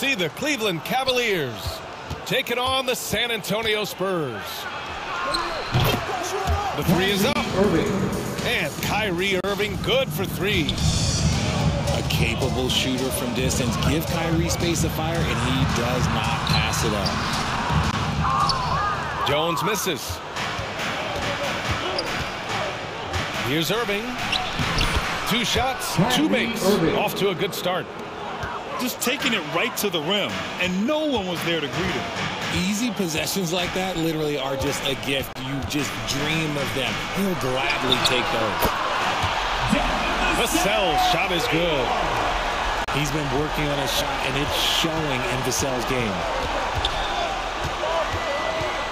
see the Cleveland Cavaliers taking on the San Antonio Spurs. The three is up. And Kyrie Irving good for three. A capable shooter from distance. Give Kyrie space to fire, and he does not pass it up. Jones misses. Here's Irving. 2 shots, 2 makes. Off to a good start. Just taking it right to the rim, and no one was there to greet him. Easy possessions like that literally are just a gift. You just dream of them. He'll gladly take those. Vassell's shot is good. He's been working on his shot, and it's showing in Vassell's game.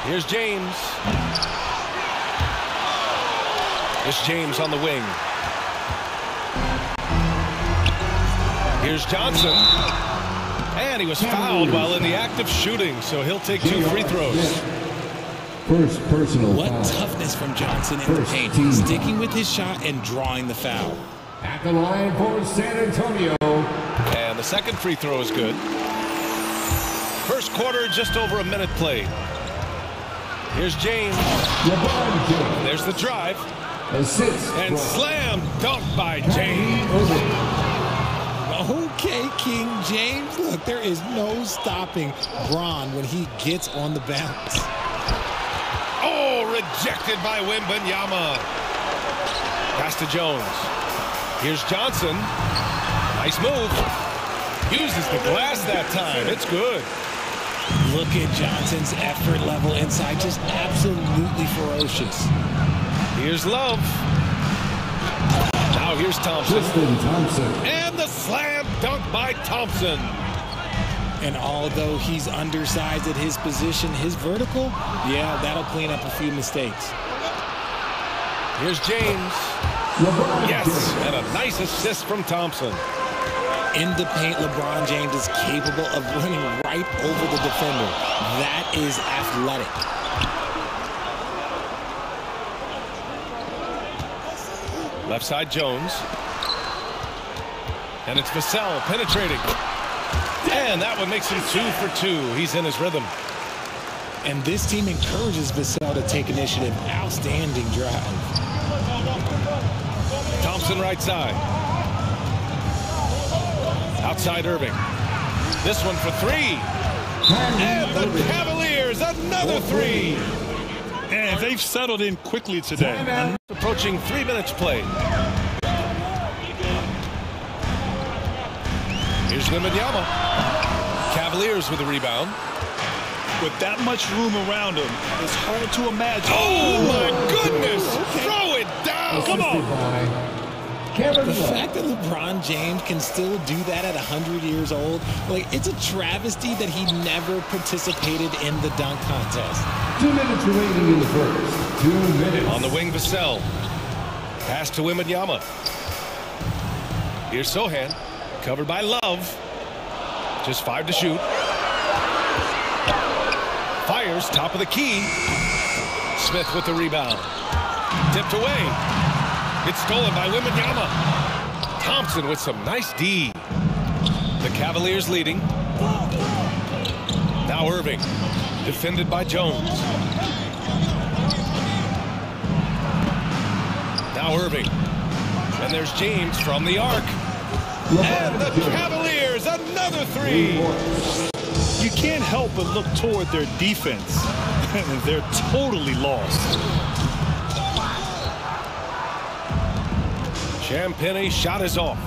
Here's James. It's James on the wing. Here's Johnson. And he was fouled while in the act of shooting, so he'll take 2 free throws. First personal What foul. toughness from Johnson in the paint. Sticking with his shot and drawing the foul. At the line for San Antonio. And the second free throw is good. First quarter, just over a minute played. Here's James. LeBron James. There's the drive. Assist. And slam dunk by James. Okay, King James. Look, there is no stopping Bron when he gets on the bounce. Oh, rejected by Wembanyama. Pass to Jones. Here's Johnson. Nice move. Uses the glass that time. It's good. Look at Johnson's effort level inside. Just absolutely ferocious. Here's Love. Now here's Thompson. And the slam dunk by Thompson. And although he's undersized at his position, his vertical, yeah, that'll clean up a few mistakes. Here's James. Yes, and a nice assist from Thompson. In the paint, LeBron James is capable of running right over the defender. That is athletic. Left side Jones. And it's Vassell penetrating. And that one makes him 2 for 2. He's in his rhythm. And this team encourages Vassell to take initiative. Outstanding drive. Thompson right side. Outside Irving. This one for 3. And the Cavaliers, another 3. And they've settled in quickly today. Approaching 3 minutes played. Here's Wembanyama. Cavaliers with a rebound. With that much room around him, it's hard to imagine. Oh, my goodness. Throw it down. Come on. The fact that LeBron James can still do that at 100 years old, like, it's a travesty that he never participated in the dunk contest. 2 minutes remaining in the first. 2 minutes. On the wing, Vassell. Pass to Wembanyama. Here's Sohan. Covered by Love. Just 5 to shoot. Fires, top of the key. Smith with the rebound. Tipped away. It's stolen by Wembanyama. Thompson with some nice D. The Cavaliers leading. Now Irving. Defended by Jones. Now Irving. And there's James from the arc. And the Cavaliers, another 3. You can't help but look toward their defense. They're totally lost. Champagny shot is off.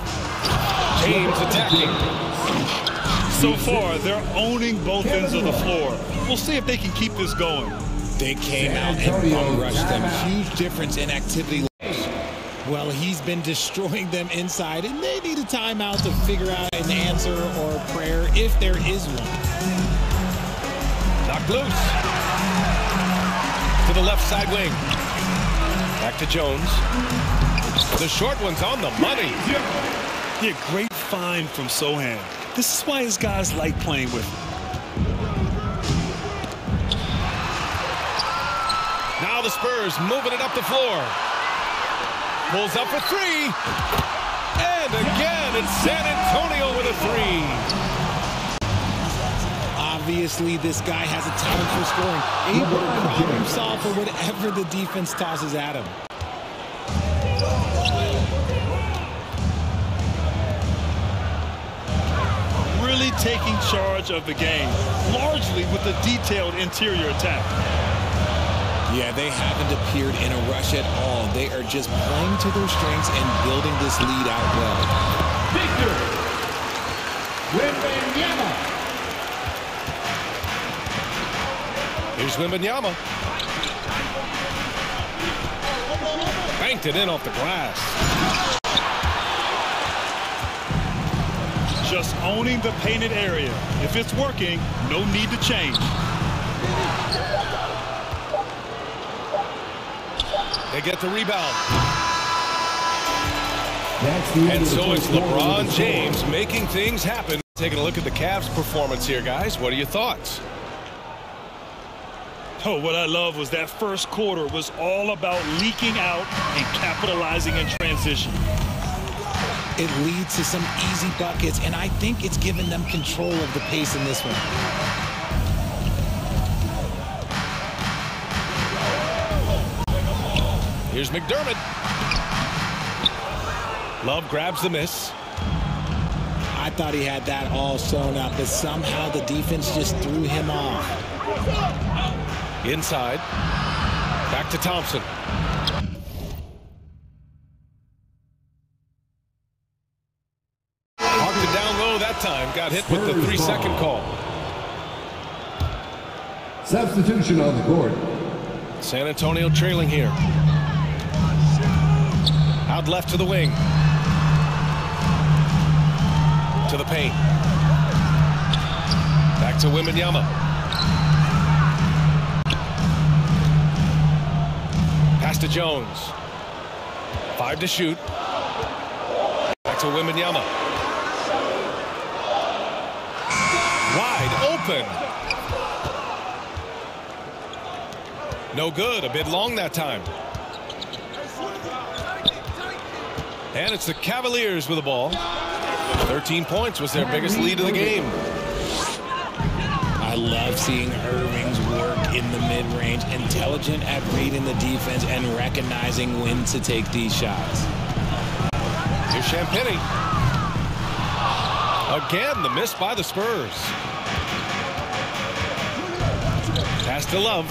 James attacking. So far, they're owning both ends of the floor. We'll see if they can keep this going. They came out and bum rushed them. Huge difference in activity. Well, he's been destroying them inside, and they need a timeout to figure out an answer or a prayer if there is one. Knocked loose. To the left side wing. Back to Jones. The short one's on the money. Yeah, great find from Sohan. This is why his guys like playing with him. Now the Spurs moving it up the floor. Pulls up for 3. And again, it's San Antonio with a 3. Obviously, this guy has a talent for scoring, able to problem solve for whatever the defense tosses at him. Really taking charge of the game, largely with a detailed interior attack. Yeah, they haven't appeared in a rush at all. They are just playing to their strengths and building this lead out well. Victor Wembanyama. Here's Wembanyama. Banked it in off the glass. Just owning the painted area. If it's working, no need to change. They get the rebound. And And so it's LeBron James making things happen. Taking a look at the Cavs' performance here, guys. What are your thoughts? Oh, what I love was that first quarter was all about leaking out and capitalizing in transition. It leads to some easy buckets, and I think it's given them control of the pace in this one. Here's McDermott. Love grabs the miss. I thought he had that all sewn up, but somehow the defense just threw him off. Inside. Back to Thompson. Marked it down low that time. Got hit with the 3-second call. Substitution on the court. San Antonio trailing here. Out left to the wing. To the paint. Back to Wembanyama. Pass to Jones. 5 to shoot. Back to Wembanyama. Wide open. No good. A bit long that time. And it's the Cavaliers with the ball. 13 points was their biggest lead of the game. I love seeing Irving's work in the mid-range, intelligent at reading the defense and recognizing when to take these shots. Here's Champagny. Again, the miss by the Spurs. Pass to Love.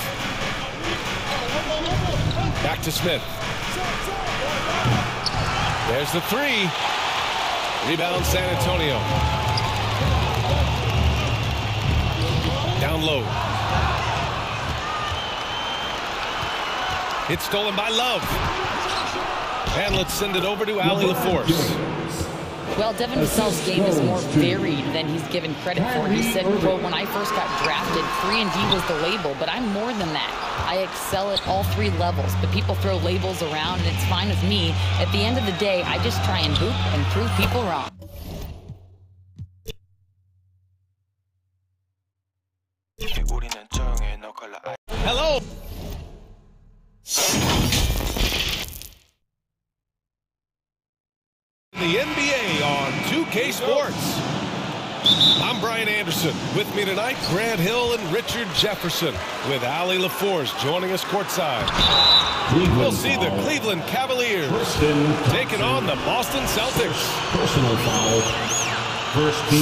Back to Smith. There's the 3. Rebound San Antonio. Down low. It's stolen by Love. And let's send it over to Allie LaForce. Well, Devin Vassell's game is more varied than he's given credit for. He said, quote, when I first got drafted, 3-and-D was the label, but I'm more than that. I excel at all 3 levels, but people throw labels around, and it's fine with me. At the end of the day, I just try and hoop and prove people wrong. Hello. The NBA on 2K Sports. I'm Brian Anderson. With me tonight, Grant Hill and Richard Jefferson, with Allie LaForce joining us courtside. We'll see the Cleveland Cavaliers taking on the Boston Celtics. Personal foul.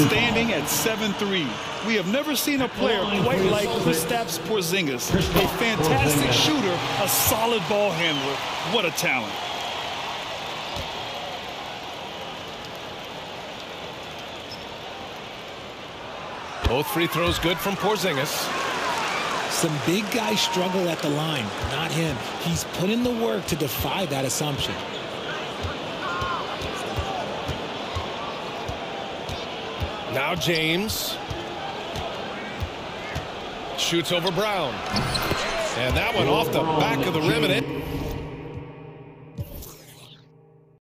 Standing at 7'3", we have never seen a player quite like Kristaps Porzingis. A fantastic shooter, a solid ball handler. What a talent. Both free throws good from Porzingis. Some big guys struggle at the line, not him. He's put in the work to defy that assumption. Now James. Shoots over Brown. And that one off the back of the rim and in.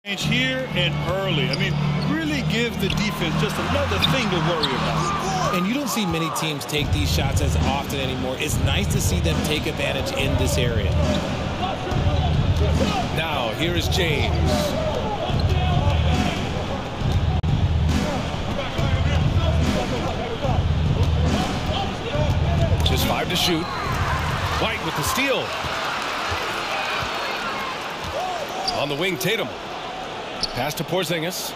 Here and early. I mean, really give the defense just another thing to worry about. And you don't see many teams take these shots as often anymore. It's nice to see them take advantage in this area. Now, here is James. to shoot. White with the steal. On the wing, Tatum. Pass to Porzingis.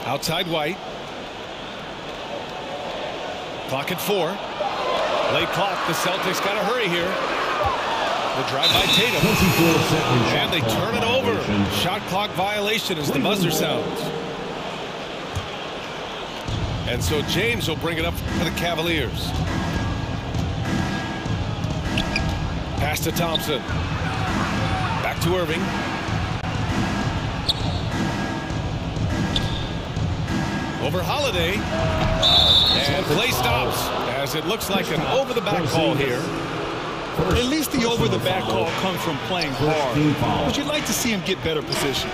Outside White. Clock at 4. Late clock. The Celtics got to hurry here. The drive by Tatum. And they turn it over. Shot clock violation as the buzzer sounds. And so James will bring it up for the Cavaliers. Pass to Thompson. Back to Irving. Over Holiday. And play stops as it looks like an over-the-back call here. At least the over-the-back call comes from playing hard. But you'd like to see him get better position.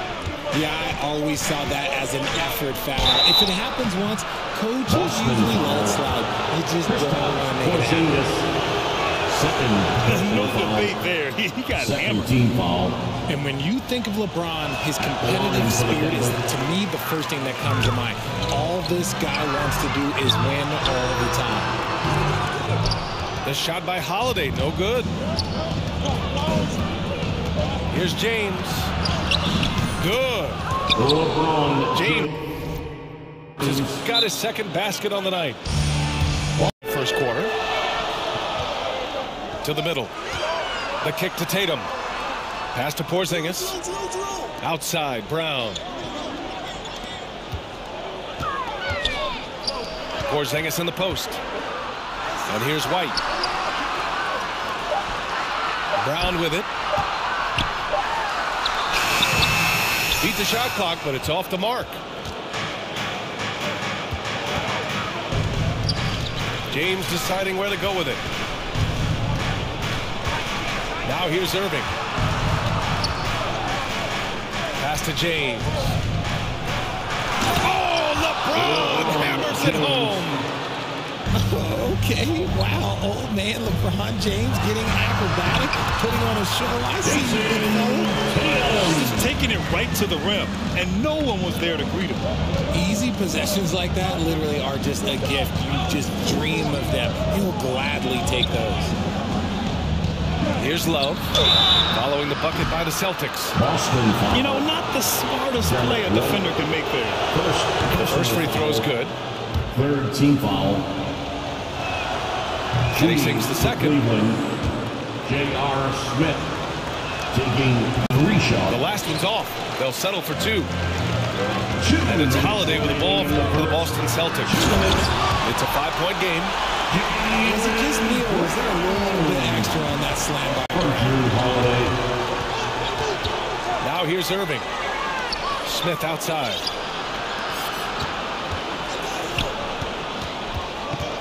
Yeah, I always saw that as an effort foul. If it happens once, coaches usually let it slide. They just don't want to make it happen. No debate there. He got hammered. And when you think of LeBron, his competitive spirit is, to me, the first thing that comes to mind. All this guy wants to do is win all the time. The shot by Holiday, no good. Here's James. Good. James has got his second basket on the night. First quarter. To the middle. The kick to Tatum. Pass to Porzingis. Outside, Brown. Porzingis in the post. And here's White. Brown with it. Beat the shot clock, but it's off the mark. James deciding where to go with it. Now here's Irving. Pass to James. Oh, LeBron hammers it home. Okay, wow, old man LeBron James getting acrobatic, putting on a show. I see you, big fella. Just taking it right to the rim, and no one was there to greet him. Easy possessions like that literally are just a gift. You just dream of them. He'll gladly take those. Here's Love, following the bucket by the Celtics. You know, not the smartest play a defender can make there. The first free throw is good. Third team foul. And he sings the second. J.R. Smith taking 3 shots. The last one's off. They'll settle for 2. And it's Holiday with the ball for the Boston Celtics. It's a 5-point game. Was it just me, or was there a little bit extra on that slam by Holiday? Now here's Irving. Smith outside.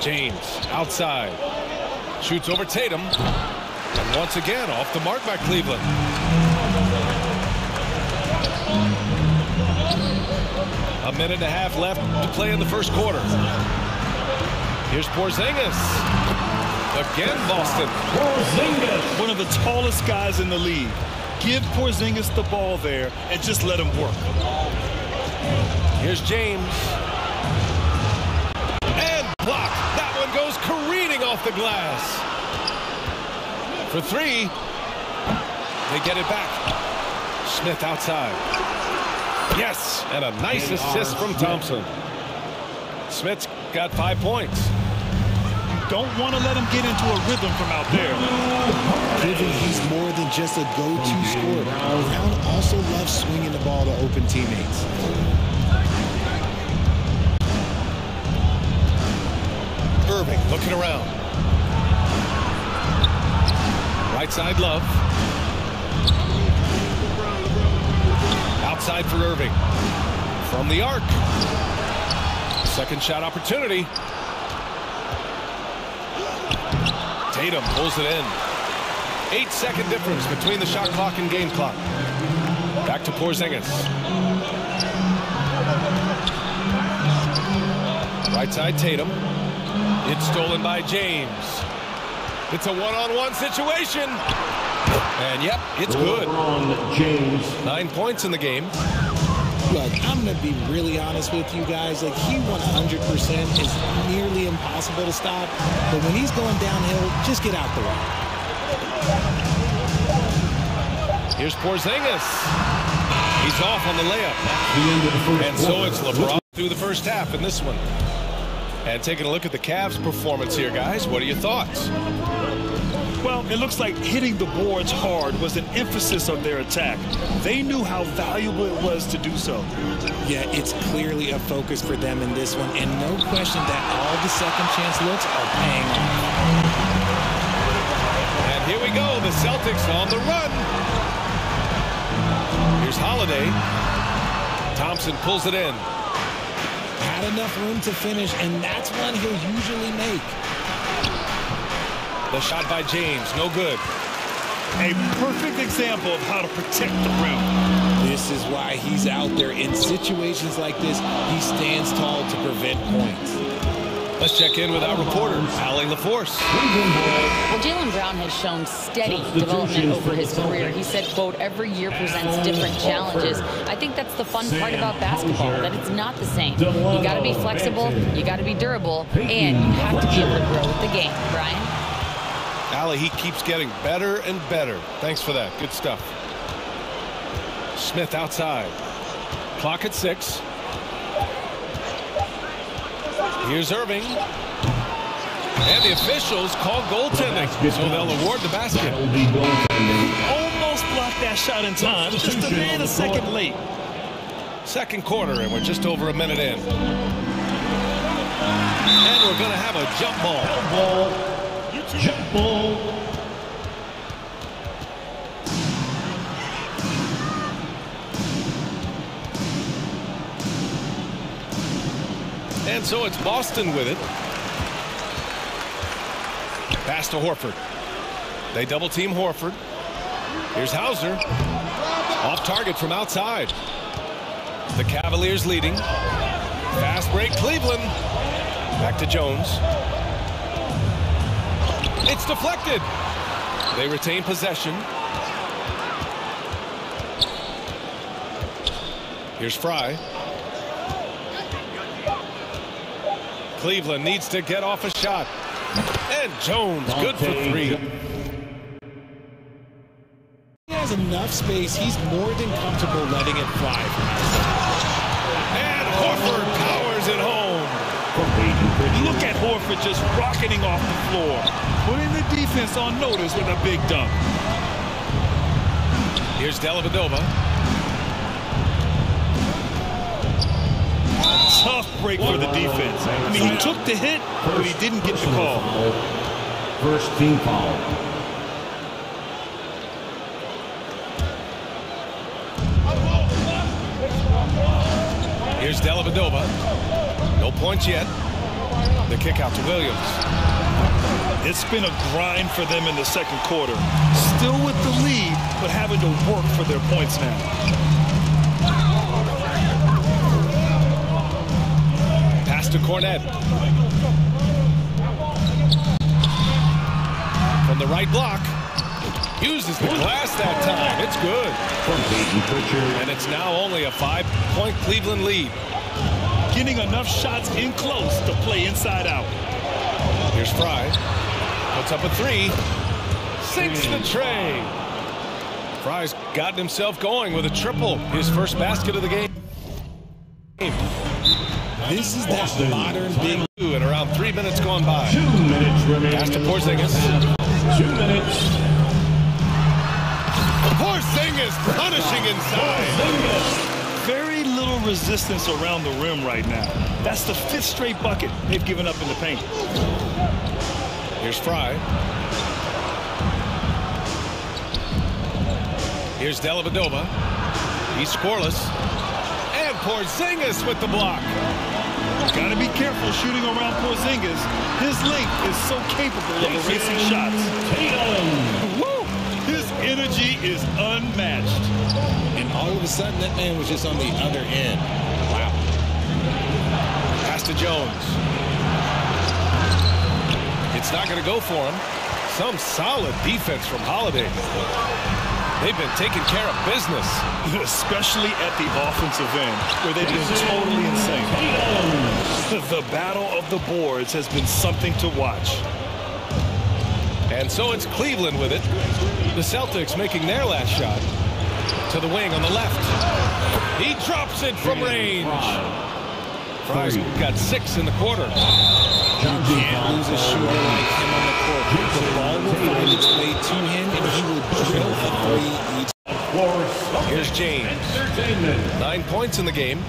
James outside. Shoots over Tatum. And once again, off the mark by Cleveland. A minute and a half left to play in the first quarter. Here's Porzingis. Again, Boston. Porzingis, one of the tallest guys in the league. Give Porzingis the ball there and just let him work. Here's James. And blocked. That one goes careening off the glass. For 3. They get it back. Smith outside. Yes, and a nice assist from Thompson. Smith's got 5 points. Don't want to let him get into a rhythm from out there. Given he's more than just a go-to scorer, Brown also loves swinging the ball to open teammates. Irving looking around. Right side, Love. Outside for Irving. From the arc. Second shot opportunity. Tatum pulls it in. 8-second difference between the shot clock and game clock. Back to Porzingis. Right side, Tatum. It's stolen by James. It's a one-on-one situation. And yep, it's good. LeBron James. 9 points in the game. Look, I'm going to be really honest with you guys. Like, he 100% is nearly impossible to stop. But when he's going downhill, just get out the way. Here's Porzingis. He's off on the layup. And so it's LeBron through the first half in this one. And taking a look at the Cavs' performance here, guys. What are your thoughts? Well, it looks like hitting the boards hard was an emphasis of their attack. They knew how valuable it was to do so. Yeah, it's clearly a focus for them in this one, and no question that all the second chance looks are paying off. And here we go, the Celtics on the run. Here's Holiday. Thompson pulls it in. Had enough room to finish, and that's one he'll usually make. The shot by James, no good. A perfect example of how to protect the rim. This is why he's out there. In situations like this, he stands tall to prevent points. Let's check in with our reporter, Allie LaForce. Well, Jaylen Brown has shown steady development over his career. He said, quote, every year presents different challenges. I think that's the fun part about basketball, that it's not the same. You got to be flexible, you got to be durable, and you have to be able to grow with the game. Brian? Allie, he keeps getting better and better. Thanks for that. Good stuff. Smith outside. Clock at 6. Here's Irving. And the officials call goaltending, so they'll award the basket. Almost blocked that shot in time, just a man a second late. Second quarter, and we're just over a minute in. And we're going to have a jump ball. Jump ball. And so it's Boston with it. Pass to Horford. They double team Horford. Here's Hauser. Off target from outside. The Cavaliers leading. Fast break Cleveland. Back to Jones. It's deflected. They retain possession. Here's Fry. Cleveland needs to get off a shot. And Jones, good for 3. He has enough space. He's more than comfortable letting it fly. And Horford powers it home. Look at Horford just rocketing off the floor, putting the defense on notice with a big dunk. Here's Dellavedova. Tough break for the defense. I mean, he took the hit, but he didn't get the call. First team foul. Here's Dellavedova. No points yet. The kick out to Williams. It's been a grind for them in the second quarter. Still with the lead, but having to work for their points now. Pass to Cornette. From the right block. Uses the glass that time. It's good. And it's now only a 5-point Cleveland lead. Getting enough shots in close to play inside out. Here's Fry. Puts up a 3. Sinks the tray. Fry's gotten himself going with a triple. His first basket of the game. This is that modern big. And around 3 minutes gone by. 2 minutes remaining. Pass to Porzingis. 2 minutes. Porzingis punishing inside. Very little resistance around the rim right now. That's the 5th straight bucket they've given up in the paint. Here's Fry. Here's Dellavedova. He's scoreless. And Porzingis with the block. Got to be careful shooting around Porzingis. His length is so capable of erasing shots. Woo! His energy is unmatched. And all of a sudden, that man was just on the other end. Wow. Pass to Jones. It's not going to go for him. Some solid defense from Holiday. They've been taking care of business. Especially at the offensive end, where they've been totally insane. The battle of the boards has been something to watch. And so it's Cleveland with it. The Celtics making their last shot. To the wing on the left. He drops it from range. Fry's got 6 in the quarter. You can't lose a shooter like him on the court. The ball will find its way to him, and he will drill a 3 each. Here's James. 9 points in the game.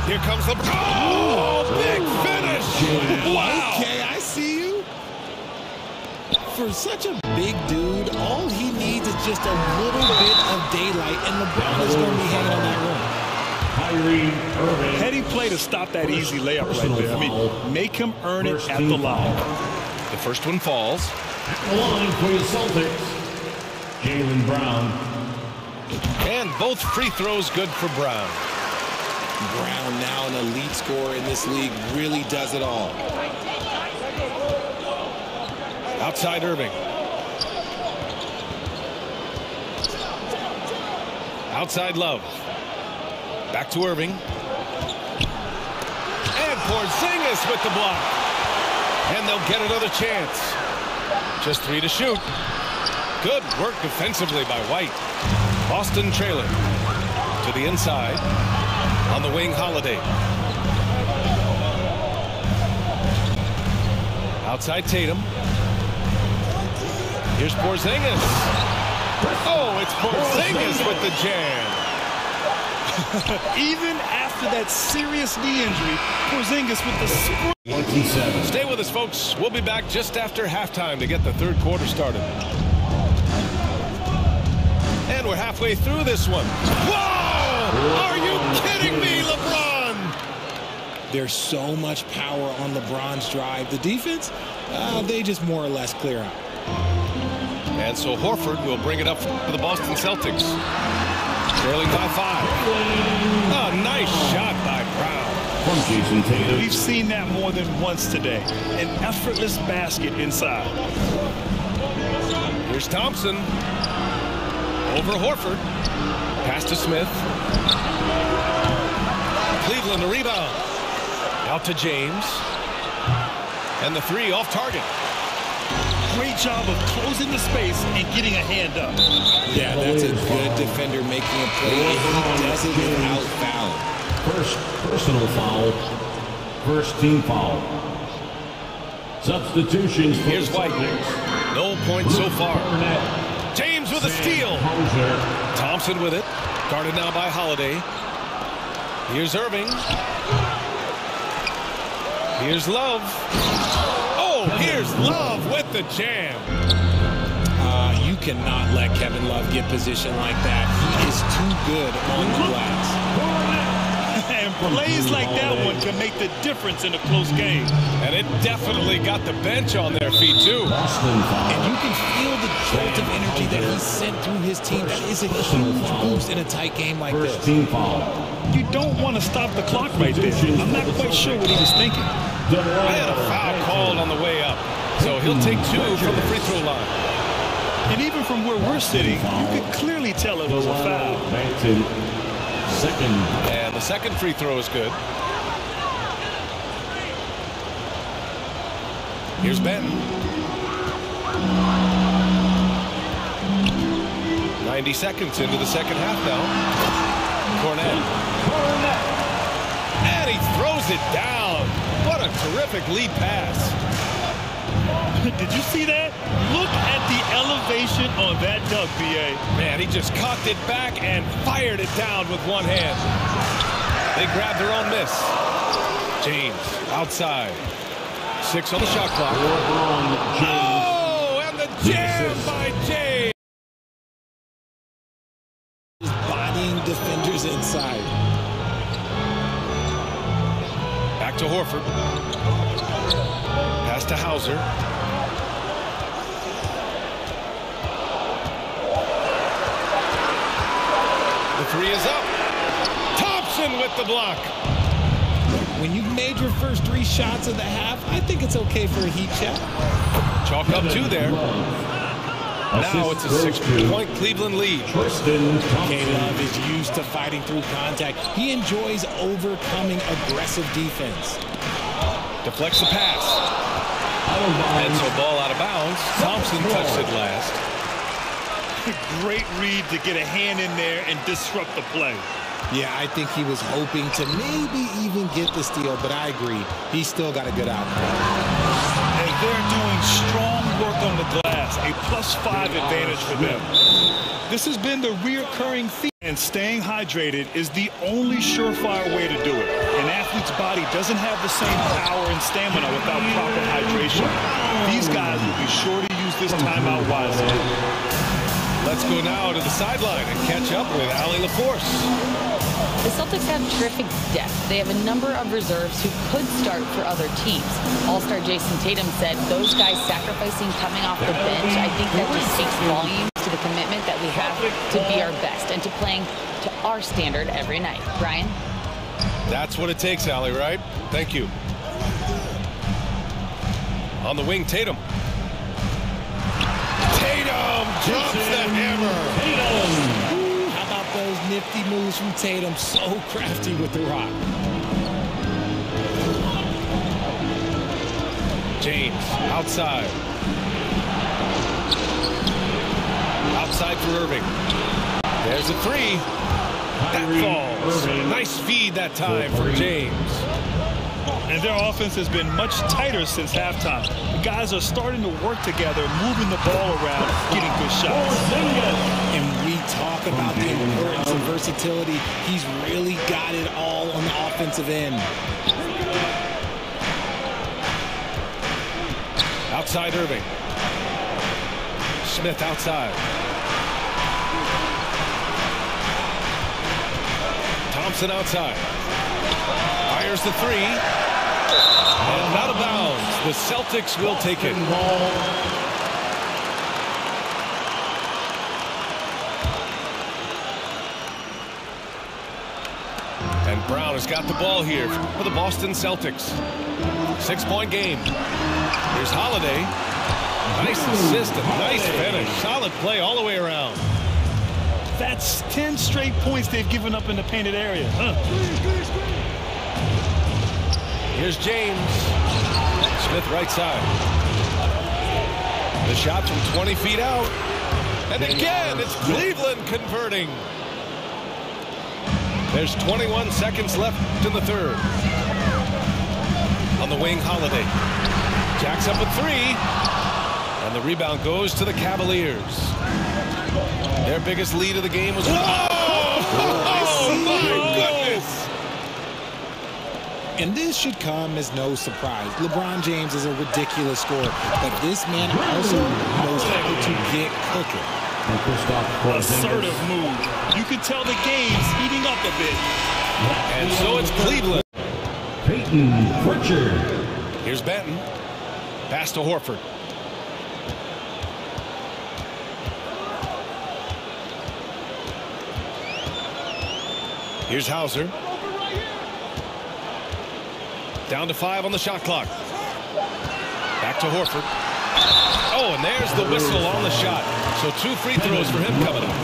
Here comes LeBron. Oh, big finish. Wow. Okay, I see you. For such a big dude, all he needs is just a little bit of daylight, and LeBron is going to be hanging on that rim. Heady play to stop that easy layup right there. I mean, make him earn it at the line. The first one falls. The line for the Celtics, Jaylen Brown. And both free throws good for Brown. Brown, now an elite scorer in this league, really does it all. Outside Irving. Outside Love. Back to Irving. And Porzingis with the block. And they'll get another chance. Just 3 to shoot. Good work defensively by White. Boston trailing. To the inside. On the wing, Holiday. Outside Tatum. Here's Porzingis. Oh, it's Porzingis with the jam. Even after that serious knee injury, Porzingis with the sprint. 27. Stay with us, folks. We'll be back just after halftime to get the third quarter started. And we're halfway through this one. Whoa! Are you kidding me, LeBron? There's so much power on LeBron's drive. The defense, they just more or less clear out. And so Horford will bring it up for the Boston Celtics. Trailing by 5. A nice shot by Brown. We've seen that more than once today. An effortless basket inside. Here's Thompson. Over Horford. Pass to Smith. Cleveland a rebound. Out to James. And the 3 off target. Great job of closing the space and getting a hand up. Yeah, that's a good defender making a play, and he does it without fouling. First personal foul. First team foul. Substitutions. Here's White. No points so far. James with a steal. Thompson with it. Guarded now by Holiday. Here's Irving. Here's Love. Oh, here's Love with the jam. You cannot let Kevin Love get position like that. He is too good on the glass. And plays like that one can make the difference in a close game. And it definitely got the bench on their feet, too. And you can feel the jolt of energy that he sent through his team. That is a huge boost in a tight game like this. Team foul. You don't want to stop the clock right there. I'm not quite sure what he was thinking. I had a foul called on the way up. So he'll take 2 from the free throw line. And even from where we're sitting, you could clearly tell it was a foul. Second. And the second free throw is good. Here's Benton. 90 seconds into the second half now. Cornette. And he throws it down. What a terrific lead pass. Did you see that? Look at the elevation on that dunk, B.A. Man, he just cocked it back and fired it down with one hand. They grabbed their own miss. James outside. 6 on the shot clock. Oh, and the jam by James. Bodying defenders inside. Back to Horford. Pass to Hauser. The 3 is up. Thompson with the block. When you've made your first 3 shots of the half, I think it's okay for a heat check. Chalk up 2 there. Now it's a 6-point Cleveland lead. K-Love is used to fighting through contact. He enjoys overcoming aggressive defense. Deflects the pass. And so ball out of bounds. Thompson touched it last. Great read to get a hand in there and disrupt the play. Yeah, I think he was hoping to maybe even get the steal, but I agree. He's still got a good outcome. And they're doing strong work on the glass, a +5 advantage for them. This has been the reoccurring theme, and staying hydrated is the only surefire way to do it. An athlete's body doesn't have the same power and stamina without proper hydration. These guys will be sure to use this timeout wisely. Let's go now to the sideline and catch up with Allie LaForce. The Celtics have terrific depth. They have a number of reserves who could start for other teams. All-star Jason Tatum said those guys sacrificing coming off the bench, I think that just speaks volumes to the commitment that we have to be our best and to playing to our standard every night. Brian? That's what it takes, Allie, right? Thank you. On the wing, Tatum. Tatum drops the hammer. Ooh, how about those nifty moves from Tatum? So crafty with the rock. James outside. Outside for Irving. There's a three. That falls. Nice feed that time for James. And their offense has been much tighter since halftime. The guys are starting to work together, moving the ball around, getting good shots. And we talk about the importance of versatility. He's really got it all on the offensive end. Outside Irving. Smith outside. Thompson outside. Fires the three. And out of bounds. The Celtics will take it. And Brown has got the ball here for the Boston Celtics. 6-point game. Here's Holiday. Nice assist and nice finish. Solid play all the way around. That's 10 straight points they've given up in the painted area. Here's James. Smith right side. The shot from 20 feet out. And again, it's Cleveland converting. There's 21 seconds left in the third. On the wing, Holiday. Jacks up a three. And the rebound goes to the Cavaliers. Their biggest lead of the game was... Whoa! Oh, my goodness! And this should come as no surprise. LeBron James is a ridiculous scorer, but this man also knows how to get cooking. Assertive move. You can tell the game's heating up a bit. And so it's Cleveland. Peyton Pritchard. Here's Benton. Pass to Horford. Here's Hauser. Down to 5 on the shot clock. Back to Horford. Oh, and there's the whistle on the shot. So 2 free throws for him coming up.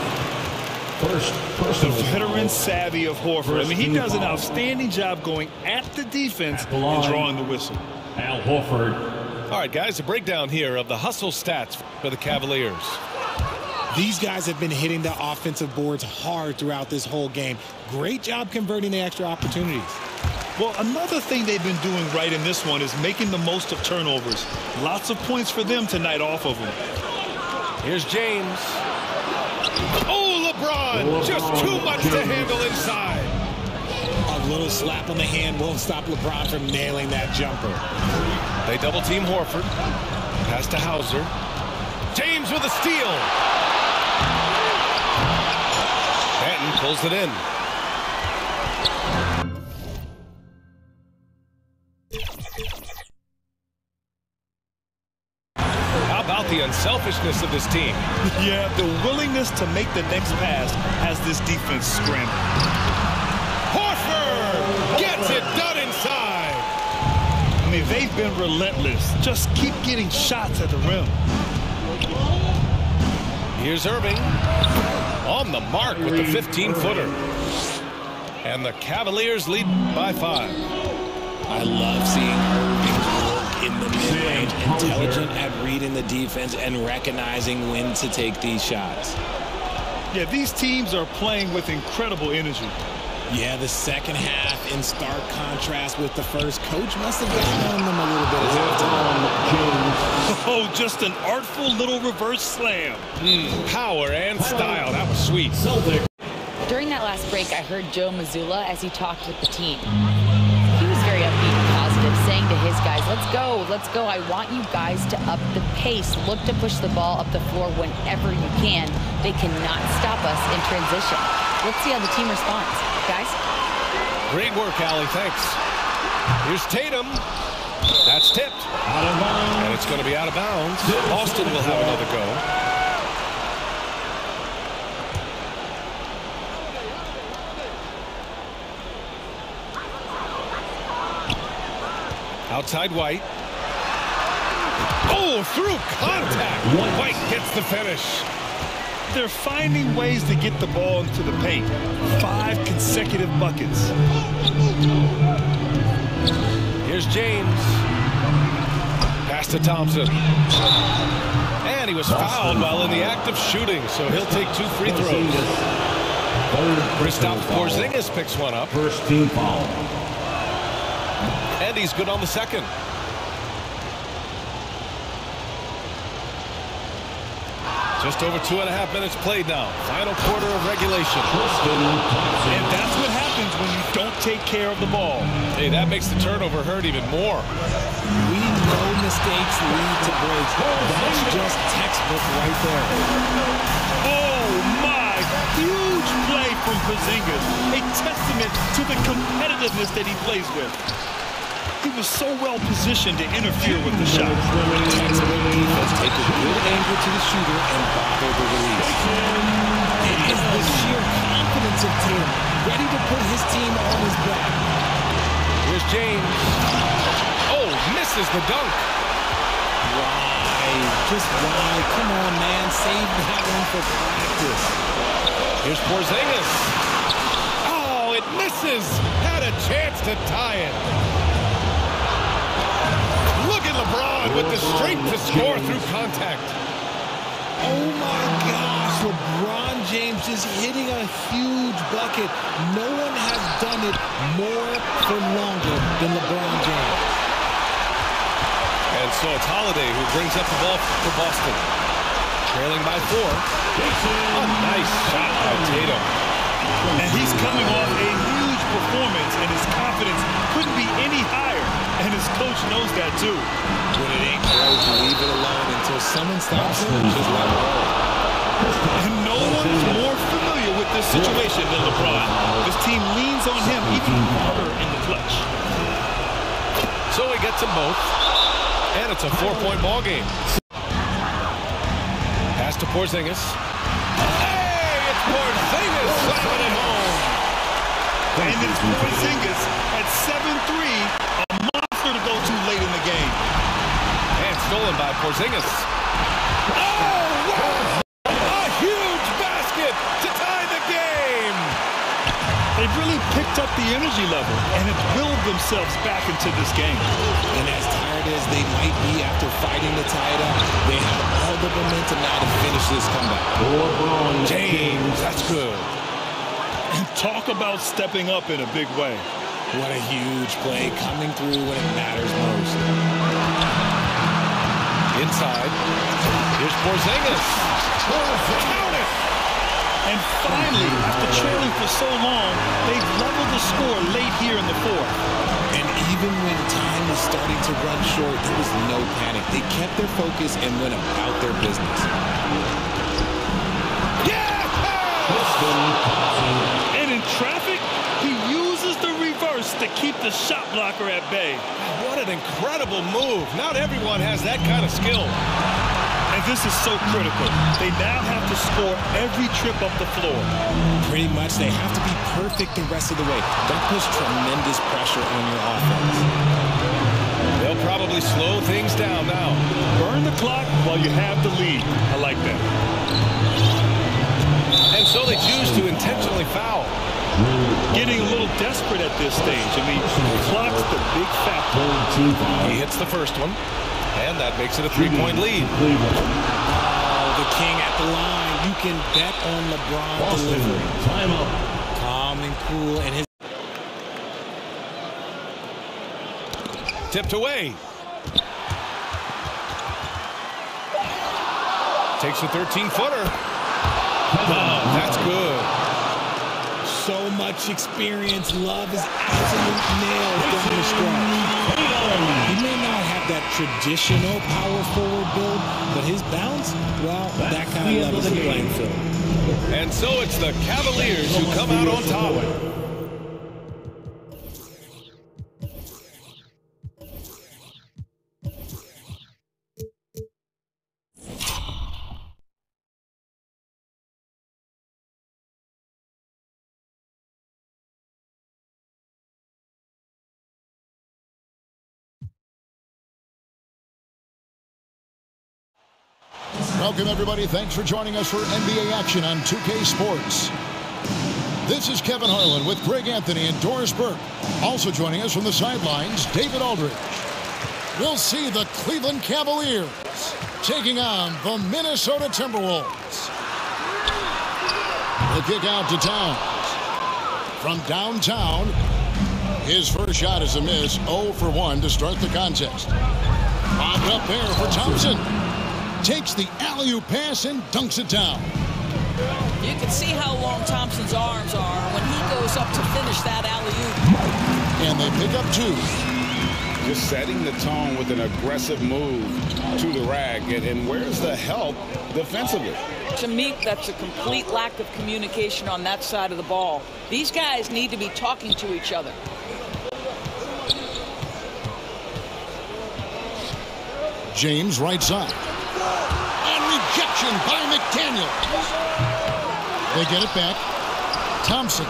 The veteran savvy of Horford. I mean, he does an outstanding job going at the defense and drawing the whistle. Al Horford. All right, guys, a breakdown here of the hustle stats for the Cavaliers. These guys have been hitting the offensive boards hard throughout this whole game. Great job converting the extra opportunities. Well, another thing they've been doing right in this one is making the most of turnovers. Lots of points for them tonight off of them. Here's James. Oh, LeBron! Just too much to handle inside. A little slap on the hand won't stop LeBron from nailing that jumper. They double team Horford. Pass to Hauser. James with a steal. Benton pulls it in. How about the unselfishness of this team? Yeah, the willingness to make the next pass has this defense scrambling. Horford gets it done inside. I mean, they've been relentless. Just keep getting shots at the rim. Here's Irving on the mark with the 15-footer. And the Cavaliers lead by 5. I love seeing Irving work in the mid-range, intelligent at reading the defense and recognizing when to take these shots. Yeah, these teams are playing with incredible energy. Yeah, the second half in stark contrast with the first. Coach must have gotten on them a little bit at halftime. Oh, just an artful little reverse slam. Power and style. That was sweet. During that last break, I heard Joe Mazzulla as he talked with the team. He was very upbeat and positive, saying to his guys, let's go, let's go. I want you guys to up the pace. Look to push the ball up the floor whenever you can. They cannot stop us in transition. Let's see how the team responds. Guys? Great work, Allie. Thanks. Here's Tatum. That's tipped. And it's going to be out of bounds. Boston will have another go. Outside White. Oh, through contact. White gets the finish. They're finding ways to get the ball into the paint. 5 consecutive buckets. Here's James. Pass to Thompson. And he was fouled while in the act of shooting, so he'll take 2 free throws. Kristaps Porzingis picks one up. First team foul. And he's good on the second. Just over 2.5 minutes played now. Final quarter of regulation. And that's what happens when you don't take care of the ball. Hey, that makes the turnover hurt even more. We know mistakes lead to breaks. That's just textbook right there. Oh, my. Huge play from Porzingis. A testament to the competitiveness that he plays with. He was so well positioned to interfere with the shot. Textbook defense, take a good angle to the shooter and bother the release. It is the sheer confidence of Tatum, ready to put his team on his back. Here's James. Oh, misses the dunk. Why? Just why? Come on, man. Save that one for practice. Here's Porzingis. Oh, it misses. Had a chance to tie it. Look at LeBron with the strength to score through contact. Oh my gosh, LeBron James just hitting a huge bucket. No one has done it more for longer than LeBron James. And so it's Holiday who brings up the ball for Boston. Trailing by 4. A nice shot by Tatum. And he's coming off a huge performance, and his confidence couldn't be any higher. And his coach knows that too. When it ain't broke, leave it alone until someone stops him. Just let it roll. And no one's more familiar with this situation than LeBron. This team leans on him even harder in the clutch. So he gets them both. And it's a 4-point ball game. Pass to Porzingis. Hey, it's Porzingis slamming it home. And it's Porzingis at 7-3. To go too late in the game. And stolen by Porzingis. Oh, wow! A huge basket to tie the game! They've really picked up the energy level and have willed themselves back into this game. And as tired as they might be after fighting to tie it up, they have all the momentum now to finish this comeback. LeBron James, that's good. And talk about stepping up in a big way. What a huge play coming through when it matters most. Inside. Here's Porzingis. Count it! And finally, after trailing for so long, they've leveled the score late here in the 4th. And even when time was starting to run short, there was no panic. They kept their focus and went about their business. Yeah! And in traffic, he uses the reverse to keep the shot blocker at bay. What an incredible move. Not everyone has that kind of skill. And this is so critical. They now have to score every trip up the floor. Pretty much, they have to be perfect the rest of the way. That puts tremendous pressure on your offense. They'll probably slow things down now. Burn the clock while you have the lead. I like that. And so they choose to intentionally foul. Getting a little desperate at this stage. I mean, the clock's the big factor. He hits the first one, and that makes it a 3-point lead. Oh, the king at the line. You can bet on LeBron delivery. Timeout. Calm and cool, and his Tipped away. Takes a 13-footer. Oh, that's good. so much experience. Love is absolute nails down the stretch. He may not have that traditional power forward build, but his bounce, well, that kind of levels the playing field. And so it's the Cavaliers who come out on top. Welcome, everybody. Thanks for joining us for NBA action on 2K Sports. This is Kevin Harlan with Greg Anthony and Doris Burke. Also joining us from the sidelines, David Aldridge. We'll see the Cleveland Cavaliers taking on the Minnesota Timberwolves. The kick out to Towns. From downtown, his first shot is a miss, 0 for 1 to start the contest. Bobbed up there for Thompson. Takes the alley-oop pass and dunks it down. You can see how long Thompson's arms are when he goes up to finish that alley-oop. And they pick up 2. Just setting the tone with an aggressive move to the rag. And where's the help defensively? To me, that's a complete lack of communication on that side of the ball. These guys need to be talking to each other. James right side. And rejection by McDaniels. They get it back. Thompson.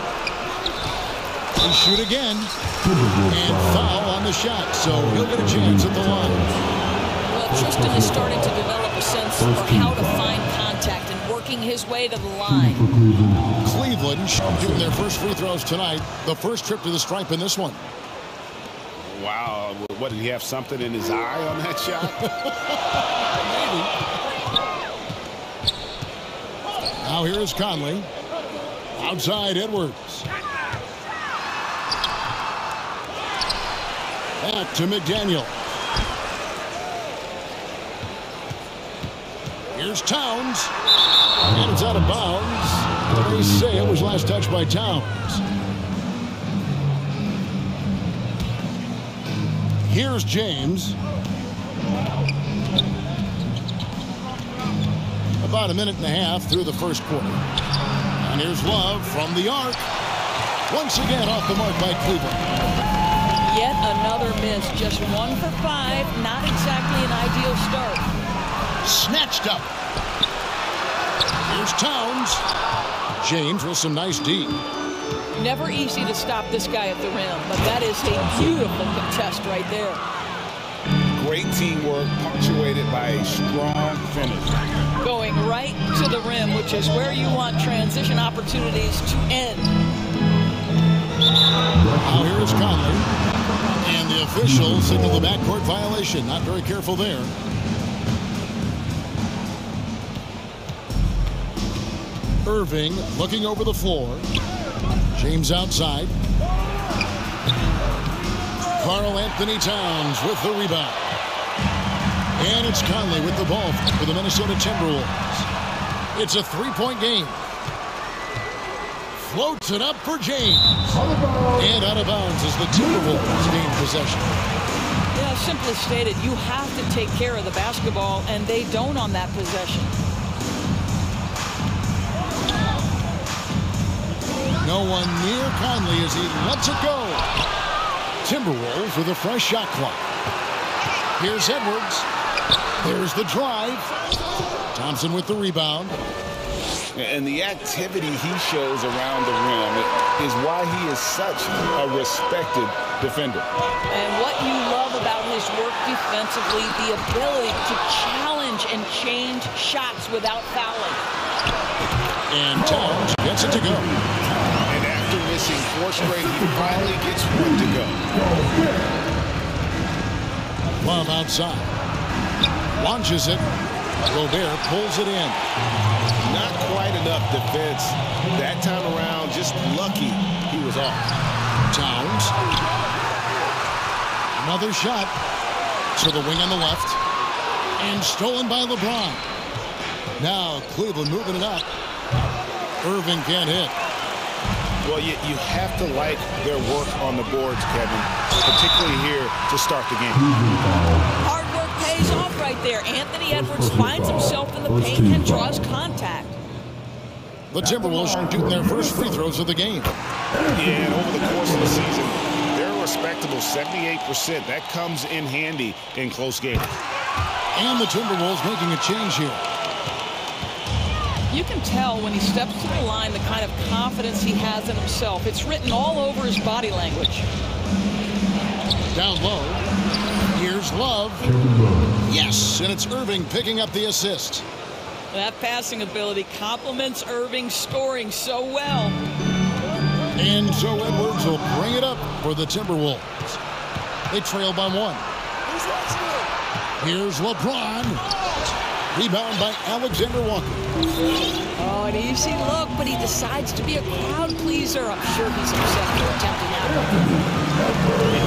They shoot again. And foul on the shot, so he'll get a chance at the line. Well, Tristan is starting to develop a sense of how to find contact and working his way to the line. Cleveland shooting their first free throws tonight. The first trip to the stripe in this one. Wow, what, did he have something in his eye on that shot? Now here is Conley. Outside Edwards. Back to McDaniel. Here's Towns. And it's out of bounds. They say it was last touched by Towns. Here's James. About a minute and a half through the first quarter. And here's Love from the arc. Once again off the mark by Cleveland. Yet another miss. Just 1 for 5. Not exactly an ideal start. Snatched up. Here's Towns. James with some nice D. Never easy to stop this guy at the rim, but that is a beautiful contest right there. Great teamwork, punctuated by a strong finish. Going right to the rim, which is where you want transition opportunities to end. Now here is Conley. And the officials signal the backcourt violation. Not very careful there. Irving looking over the floor. James outside. Karl Anthony Towns with the rebound. And it's Conley with the ball for the Minnesota Timberwolves. It's a 3-point game. Floats it up for James. And out of bounds as the Timberwolves gain possession. Yeah, simply stated, you have to take care of the basketball, and they don't on that possession. No one near Conley as he lets it go. Timberwolves with a fresh shot clock. Here's Edwards. There's the drive. Thompson with the rebound. And the activity he shows around the rim is why he is such a respected defender. And what you love about his work defensively, the ability to challenge and change shots without fouling. And Towns gets it to go. And after missing 4 straight, he finally gets one to go. Love outside. Launches it. Gobert pulls it in. Not quite enough defense. That time around, just lucky he was off. Towns. Another shot to the wing on the left. And stolen by LeBron. Now Cleveland moving it up. Irving can't hit. Well, you have to like their work on the boards, Kevin, particularly here to start the game. Hard work pays off right there. Anthony Edwards finds himself in the paint and draws contact. The Timberwolves shooting their first free throws of the game. Yeah, and over the course of the season, they're a respectable 78%. That comes in handy in close games. And the Timberwolves making a change here. You can tell when he steps to the line the kind of confidence he has in himself. It's written all over his body language. Down low. Here's Love. Yes, and it's Irving picking up the assist. That passing ability complements Irving's scoring so well. And so Edwards will bring it up for the Timberwolves. They trail by 1. Here's LeBron. Rebound by Alexander Walker. Oh, an easy look, but he decides to be a crowd pleaser. I'm sure he's upset for attempting that.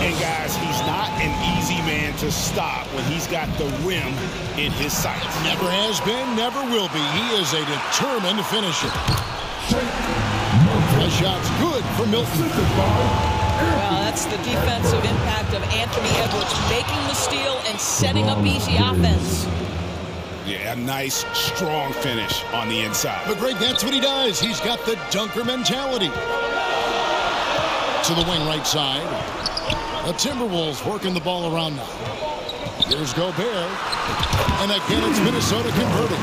And guys, he's not an easy man to stop when he's got the rim in his sights. Never has been, never will be. He is a determined finisher. The shot's good for Milton. Well, that's the defensive impact of Anthony Edwards, making the steal and setting up easy offense. Yeah, a nice, strong finish on the inside. But Greg, that's what he does. He's got the dunker mentality. To the wing right side. The Timberwolves working the ball around now. Here's Gobert. And again, it's Minnesota converting.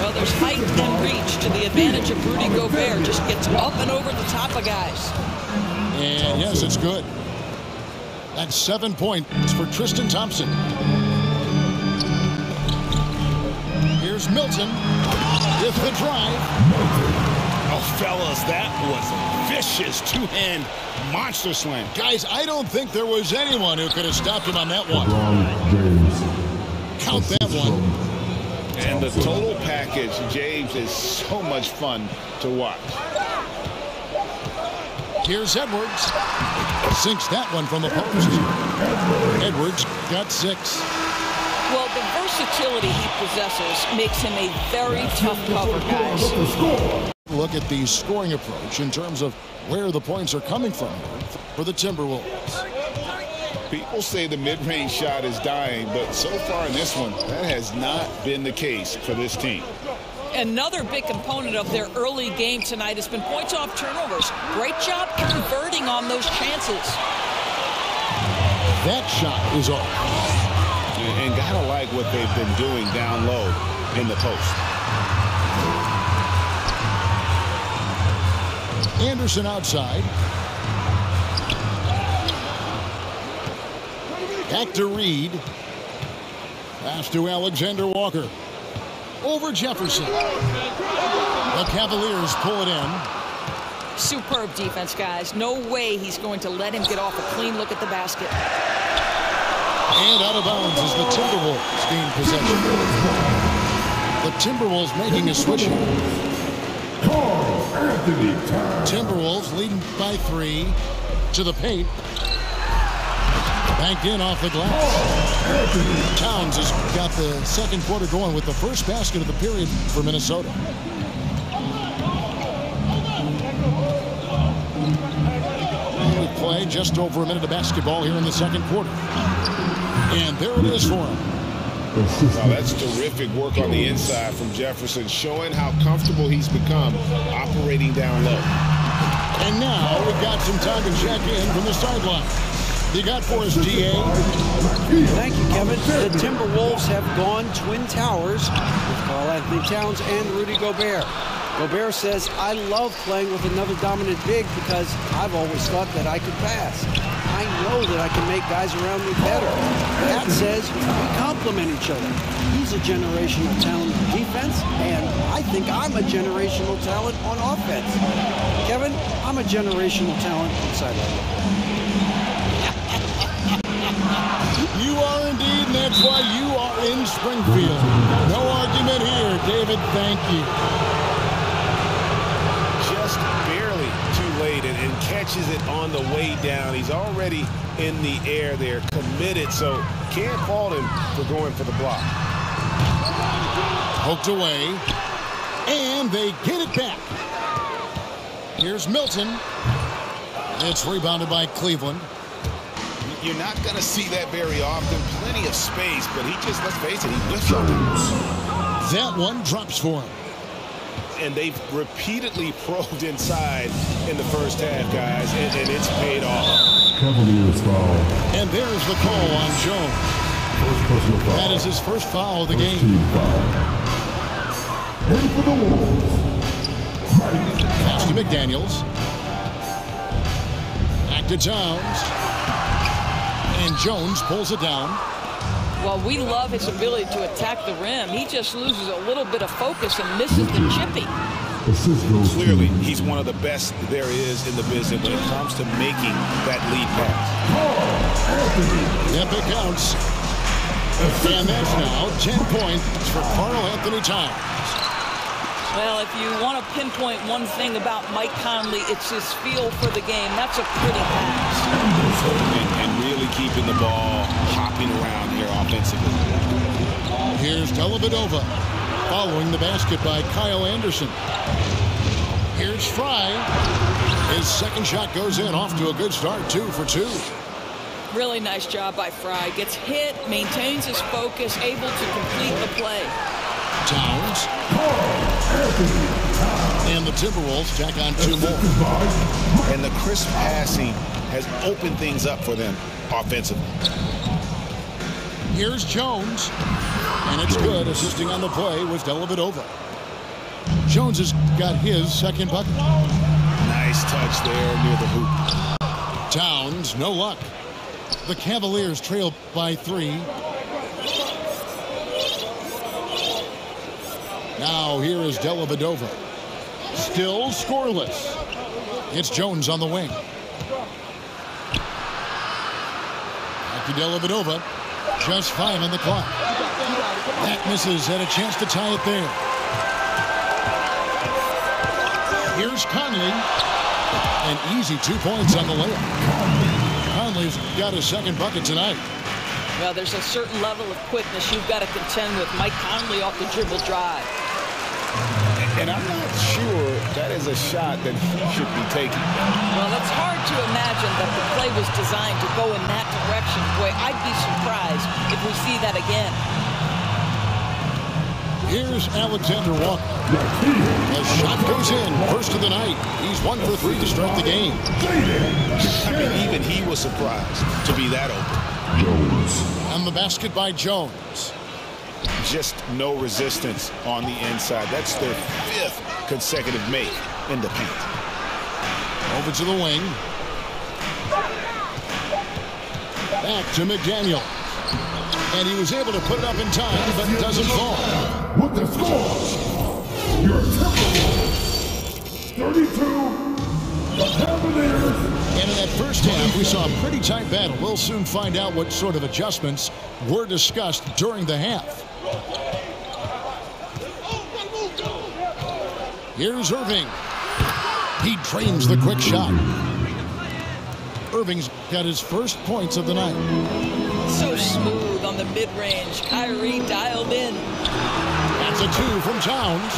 Well, there's height and reach to the advantage of Rudy Gobert. Just gets up and over the top of guys. And yes, it's good. That's 7 points for Tristan Thompson. Here's Milton with the drive. Oh, fellas, that was a vicious two-hand monster slam. Guys, I don't think there was anyone who could have stopped him on that one. LeBron James. Count that one. And the total package, James, is so much fun to watch. Here's Edwards. Sinks that one from the post. Edwards got 6. Well, the versatility he possesses makes him a very tough cover, guys. Look at the scoring approach in terms of where the points are coming from for the Timberwolves. People say the mid-range shot is dying, but so far in this one, that has not been the case for this team. Another big component of their early game tonight has been points off turnovers. Great job converting on those chances. That shot is off. And gotta like what they've been doing down low in the post. Anderson outside. Back to Reed. Pass to Alexander Walker. Over Jefferson. The Cavaliers pull it in. Superb defense, guys. No way he's going to let him get off a clean look at the basket. And out of bounds as the Timberwolves gain possession. The Timberwolves making a switch here. Timberwolves leading by 3 to the paint. Banked in off the glass. Towns has got the second quarter going with the first basket of the period for Minnesota. We play just over a minute of basketball here in the second quarter. And there it is for him. Wow, that's terrific work on the inside from Jefferson, showing how comfortable he's become operating down low. And now we've got some time to check in from the sideline. You got for us, DA? Thank you, Kevin. The Timberwolves have gone Twin Towers with Karl-Anthony Towns and Rudy Gobert. Gobert says, I love playing with another dominant big because I've always thought that I could pass. I know that I can make guys around me better. That says we complement each other. He's a generational talent on defense, and I think I'm a generational talent on offense. Kevin, I'm a generational talent inside linebacker. You are indeed, and that's why you are in Springfield. No argument here, David. Thank you. Just barely too late and catches it on the way down. He's already in the air there, committed, so can't fault him for going for the block. Poked away, and they get it back. Here's Milton. It's rebounded by Cleveland. You're not going to see that very often. Plenty of space, but he just, let's face it, he whiffs on it. That one drops for him. And they've repeatedly probed inside in the first half, guys, and it's paid off. And there's the call on Jones. That is his first foul of the game. Pass to McDaniels. Back to Towns. And Jones pulls it down. Well, we love his ability to attack the rim. He just loses a little bit of focus and misses the chippy. Clearly, he's one of the best there is in the business when it comes to making that lead pass. Yep, it counts. And that's now 10 points for Karl-Anthony Towns. Well, if you want to pinpoint one thing about Mike Conley, it's his feel for the game. That's a pretty pass. And really keeping the ball hopping around here offensively. Here's Dellavedova following the basket by Kyle Anderson. Here's Fry. His second shot goes in, off to a good start, 2 for 2. Really nice job by Fry. Gets hit, maintains his focus, able to complete the play. Towns. And the Timberwolves tack on 2 more. And the crisp passing has opened things up for them offensively. Here's Jones. And it's good. Assisting on the play was Dellavedova. Jones has got his second bucket. Nice touch there near the hoop. Towns, no luck. The Cavaliers trail by 3. Now here is Dellavedova. Still scoreless. It's Jones on the wing. Back to Dellavedova. Just 5 on the clock. That misses. Had a chance to tie it there. Here's Conley. An easy 2 points on the layup. Conley's got his second bucket tonight. Well, there's a certain level of quickness you've got to contend with. Mike Conley off the dribble drive. And I'm not sure that is a shot that he should be taking. Well, it's hard to imagine that the play was designed to go in that direction. Boy, I'd be surprised if we see that again. Here's Alexander Walker. A shot goes in. First of the night. He's 1 for 3 to start the game. I mean, even he was surprised to be that open. And the basket by Jones. Just no resistance on the inside. That's their 5th consecutive make in the paint. Over to the wing. Back to McDaniel. And he was able to put it up in time, but it doesn't fall. With the score, your Timberwolves 32, the Cavaliers. And in that first half, we saw a pretty tight battle. We'll soon find out what sort of adjustments were discussed during the half. Here's Irving. He drains the quick shot. Irving's got his first points of the night. So smooth on the mid-range. Kyrie dialed in. That's a 2 from Towns.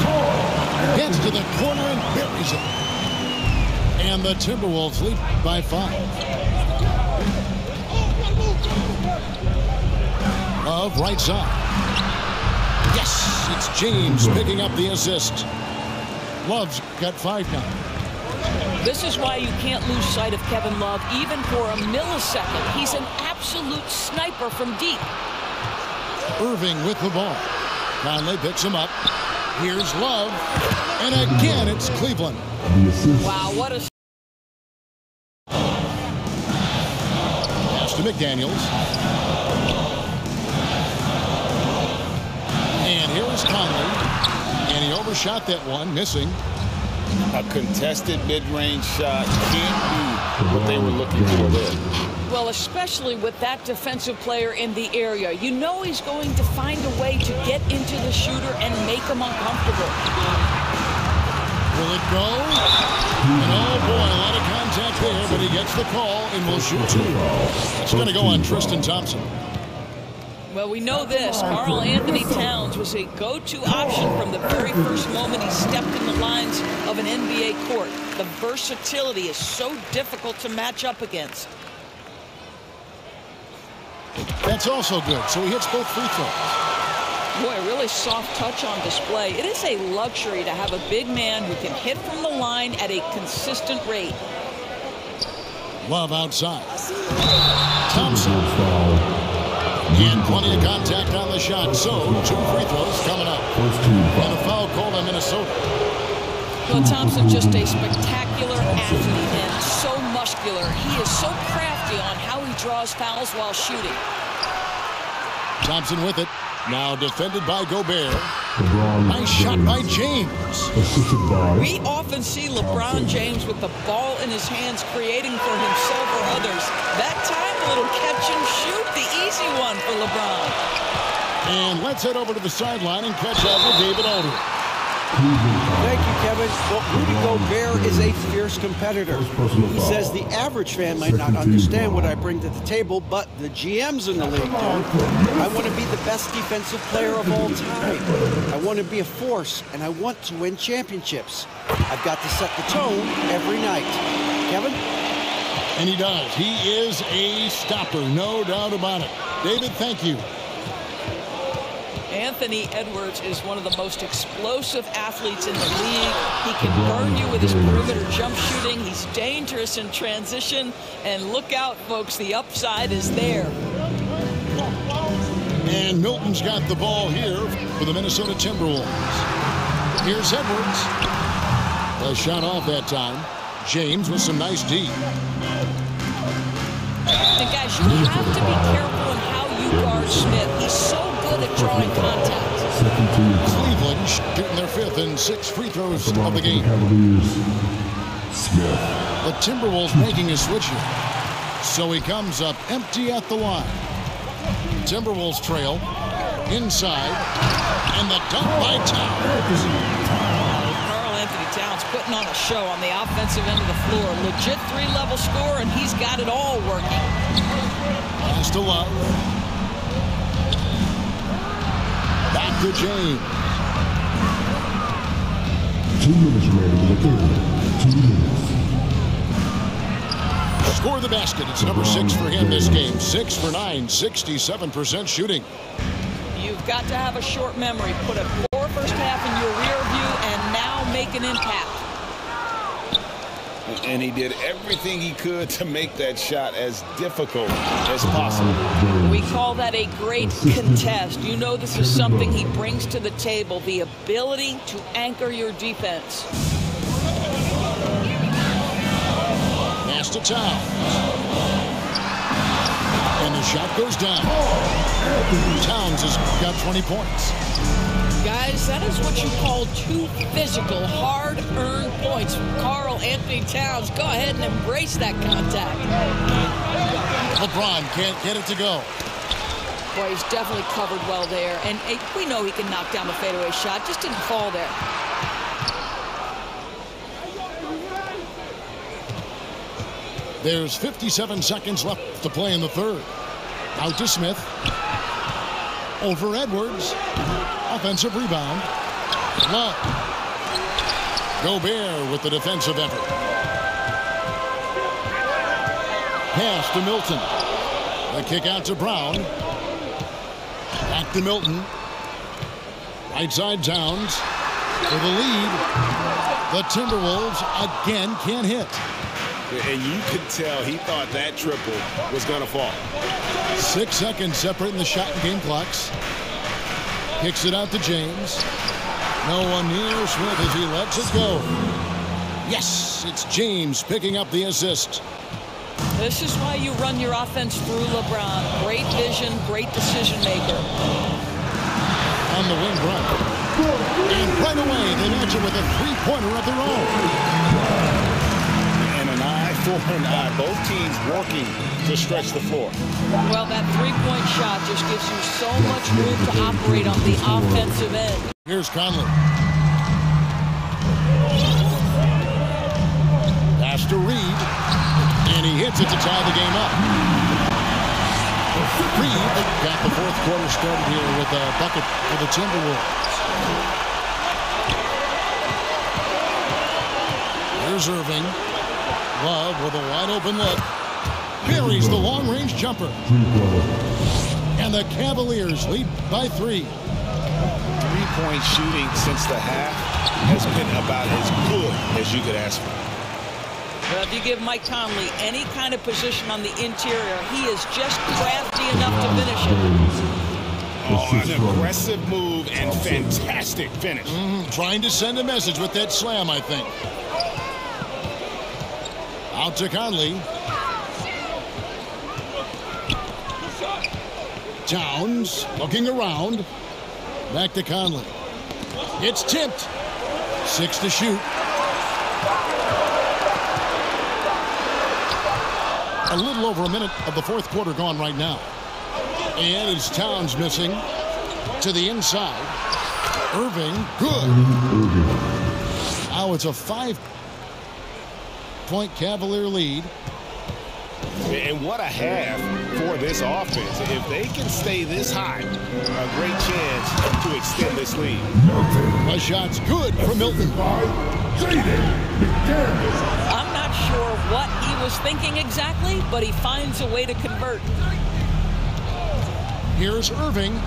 Gets to the corner and buries it. And the Timberwolves lead by 5. Of right side. Yes, it's James picking up the assist. Love's got 5 now. This is why you can't lose sight of Kevin Love even for a millisecond. He's an absolute sniper from deep. Irving with the ball. Conley picks him up. Here's Love. And again, it's Cleveland. Wow, what a... Pass to McDaniels. And here's Conley. And he overshot that one, missing. A contested mid-range shot can't be what they were looking for there. Well, especially with that defensive player in the area. You know he's going to find a way to get into the shooter and make him uncomfortable. Will it go? And oh boy, a lot of contact there, but he gets the call and will shoot two. It's going to go on Tristan Thompson. Well, we know this. Karl Anthony Towns was a go-to option from the very first moment he stepped in the lines of an NBA court. The versatility is so difficult to match up against. That's also good. So he hits both free throws. Boy, a really soft touch on display. It is a luxury to have a big man who can hit from the line at a consistent rate. Love outside. Thompson. And plenty of contact on the shot. So, 2 free throws coming up. And a foul called on Minnesota. Well, Thompson just a spectacular athlete and so muscular. He is so crafty on how he draws fouls while shooting. Thompson with it. Now defended by Gobert. Nice shot by James. We often see LeBron James with the ball in his hands creating for himself or others. That time, a little catch and shoot, the easy one for LeBron. And let's head over to the sideline and catch up with David Aldridge. Thank you, Kevin. Well, Rudy Gobert is a fierce competitor. He says the average fan might not understand what I bring to the table, but the GMs in the league do. I want to be the best defensive player of all time. I want to be a force, and I want to win championships. I've got to set the tone every night. Kevin? And he does. He is a stopper, no doubt about it. David, thank you. Anthony Edwards is one of the most explosive athletes in the league. He can burn you with his perimeter jump shooting. He's dangerous in transition. And look out, folks, the upside is there. And Milton's got the ball here for the Minnesota Timberwolves. Here's Edwards. A shot off that time. James with some nice D. And guys, you have to be careful in how you guard Smith. He's so good at drawing contact. Cleveland shooting their 5th and 6 free throws of the game. The Timberwolves making a switch here. So he comes up empty at the line. Timberwolves trail inside, and the dunk by Towns. Karl Anthony Towns putting on a show on the offensive end of the floor. Legit 3-level score, and he's got it all working. Pass to Love. Back to James. 2 minutes remaining in the third. 2 minutes. Score the basket. It's number 6 for him this game. 6 for 9, 67% shooting. You've got to have a short memory. Put a poor first half in your rear view and now make an impact. And he did everything he could to make that shot as difficult as possible. We call that a great contest. You know this is something he brings to the table, the ability to anchor your defense. Pass to Towns. And the shot goes down. Towns has got 20 points. Guys, that is what you call 2 physical, hard-earned points from Karl Anthony Towns. Go ahead and embrace that contact. LeBron can't get it to go. Boy, he's definitely covered well there. And we know he can knock down the fadeaway shot. Just didn't fall there. There's 57 seconds left to play in the third. Out to Smith. Over Edwards. Offensive rebound. Love. Gobert with the defensive effort. Pass to Milton. The kick out to Brown. Back to Milton. Right side Towns. For the lead. The Timberwolves again can't hit. And you could tell he thought that triple was going to fall. 6 seconds separating the shot and game clocks. Kicks it out to James. No one near Smith as he lets it go. Yes, it's James picking up the assist. This is why you run your offense through LeBron. Great vision, great decision maker. On the wing front. And right away, they match it with a three-pointer of their own. And an eye for an eye. Both teams working to stretch the floor. Well, that three-point shot just gives you so much room to operate on the offensive end. Here's Conley. Pass to Reed. And he hits it to tie the game up. Reed got the fourth quarter started here with a bucket for the Timberwolves. Here's Irving. Love with a wide open look. Buries the long-range jumper. And the Cavaliers lead by 3. Three-point shooting since the half has been about as good as you could ask for. Well, if you give Mike Conley any kind of position on the interior, he is just crafty enough to finish it. Oh, an aggressive move and fantastic finish. Trying to send a message with that slam, I think. Out to Conley. Towns looking around. Back to Conley. It's tipped. 6 to shoot. A little over a minute of the fourth quarter gone right now. And it's Towns missing to the inside. Irving, good. Now it's a 5-point Cavalier lead. And what a half for this offense. If they can stay this high, a great chance to extend this lead. A shot's good for Milton. I'm not sure what he was thinking exactly, but he finds a way to convert. Here's Irving.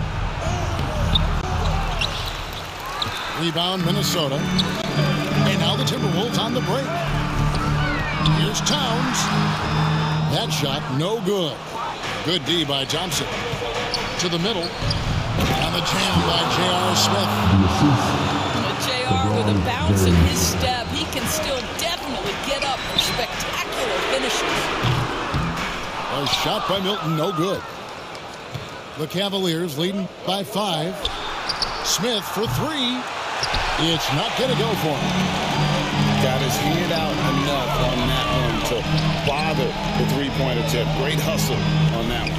Rebound, Minnesota. And now the Timberwolves on the break. Here's Towns. That shot, no good. Good D by Thompson. To the middle. And the jam by J.R. Smith. J.R. with a bounce in his step. He can still definitely get up for spectacular finishes. A shot by Milton, no good. The Cavaliers leading by 5. Smith for 3. It's not going to go for him. Got his hand out enough on that one to bother the three-point attempt. Great hustle on that one.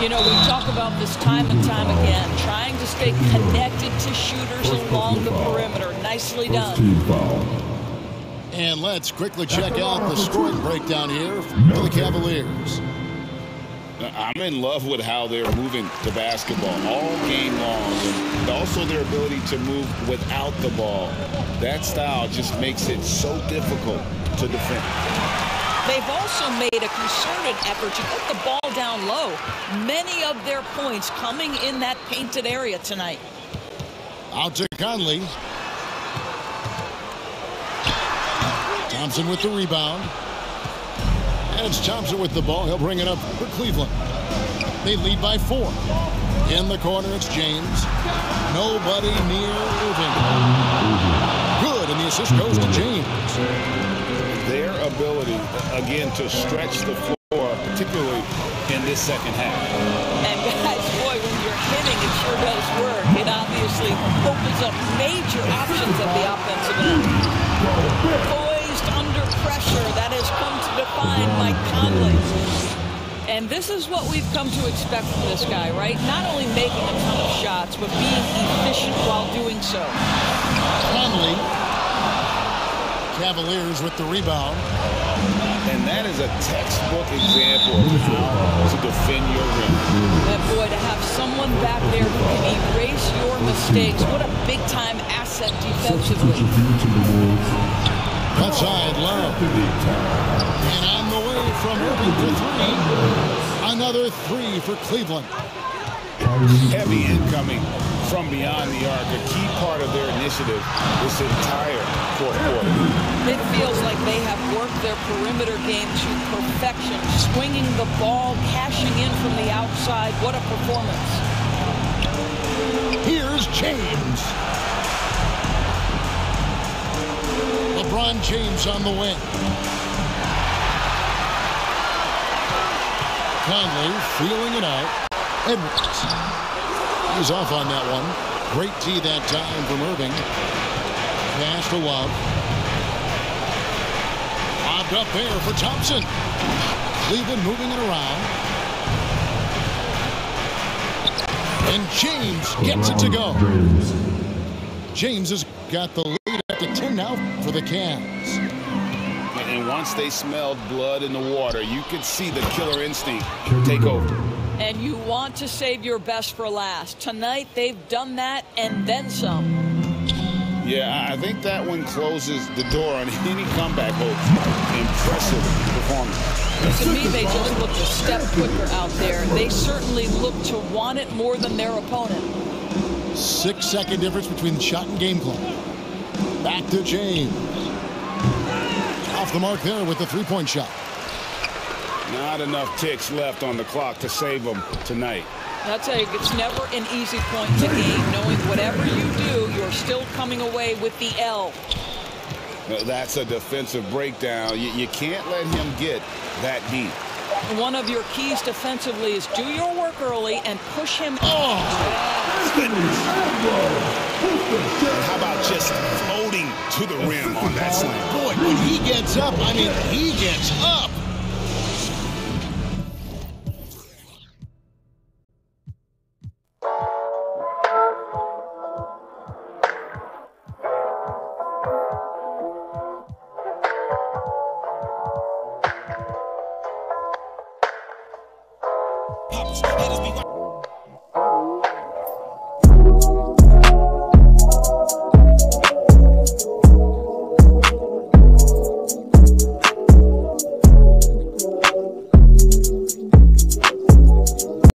You know, we talk about this time and time again, trying to stay connected to shooters along the perimeter. Nicely done. And let's quickly check out the scoring breakdown here for the Cavaliers. I'm in love with how they're moving the basketball all game long, and also their ability to move without the ball. That style just makes it so difficult to defend. They've also made a concerted effort to get the ball down low. Many of their points coming in that painted area tonight. Out to Conley. Thompson with the rebound. And it's Thompson with the ball. He'll bring it up for Cleveland. They lead by 4. In the corner, it's James. Nobody near Irving. Good, and the assist goes to James. Their ability, again, to stretch the floor, particularly in this second half. And guys, boy, when you're hitting, it sure does work. It obviously opens up major options at the offensive end. Poised under pressure, that has come to define Mike Conley. And this is what we've come to expect from this guy, right? Not only making a ton of shots, but being efficient while doing so. Conley. Cavaliers with the rebound. And that is a textbook example of how to defend your rim. And boy, to have someone back there who can erase your mistakes, what a big-time asset defensively. Outside Love. And on the way from Irving for 3. Another 3 for Cleveland. Heavy incoming from beyond the arc, a key part of their initiative this entire fourth quarter. It feels like they have worked their perimeter game to perfection, swinging the ball, cashing in from the outside. What a performance. Here's James. LeBron James on the wing. Conley feeling it out. Edwards. He's off on that one. Great tee that time from Irving. Pass to Love. Lobbed up there for Thompson. Cleveland moving it around. And James gets it to go. James has got the lead at the 10 now for the Cavs. And once they smelled blood in the water, you could see the killer instinct take over. And you want to save your best for last. Tonight, they've done that and then some. Yeah, I think that one closes the door on any comeback hopes. Impressive performance. To me, they just looked a step quicker out there. They certainly look to want it more than their opponent. 6-second difference between shot and game clock. Back to James. Off the mark there with the three-point shot. Not enough ticks left on the clock to save them tonight. I'll tell you, it's never an easy point in the game, knowing whatever you do, you're still coming away with the L. That's a defensive breakdown. You can't let him get that deep. One of your keys defensively is do your work early and push him. Oh! How about just floating to the rim on that slam? Boy, when he gets up, I mean, he gets up. Pops,